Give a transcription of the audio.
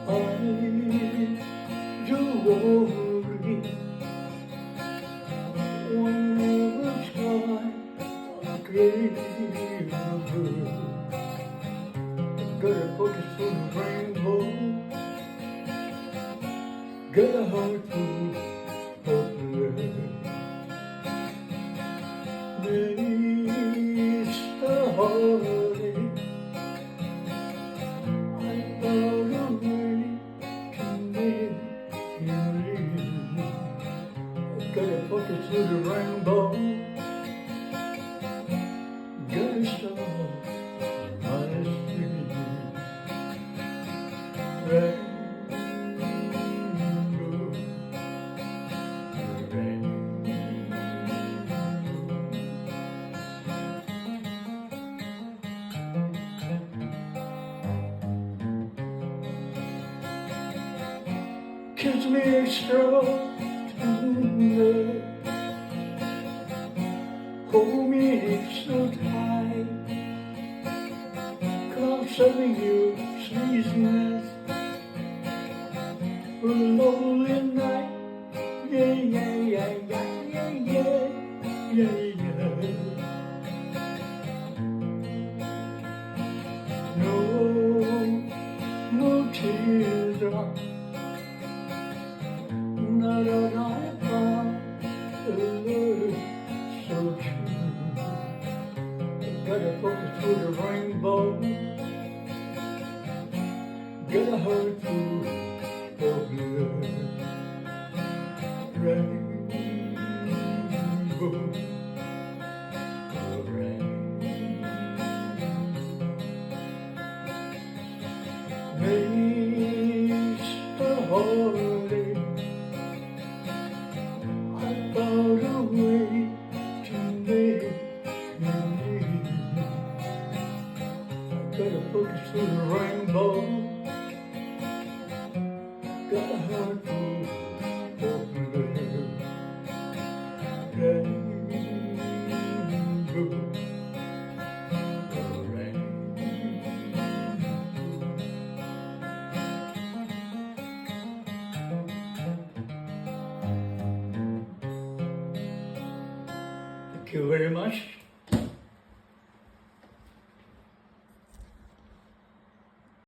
worry whenever time I crave you. Gotta focus on the rainbow, got a heart full of love. It's a holiday, I found a way to make you leave. Gotta focus on the rainbow, gotta stop my street. Rainbow, kiss me strong tonight, hold me so tight, 'cause I'm serving you sweetness for a lonely night. Yeah, yeah, yeah, yeah, yeah, yeah, yeah, yeah. No teardrop, not a night bomb, a love so true. Gotta focus to the rainbow, got a heart full of love. Rainbow, makes a holiday. I found a way to make you leave. I gotta focus on the rainbow, got a heart full of love. Rainbow, thank you very much.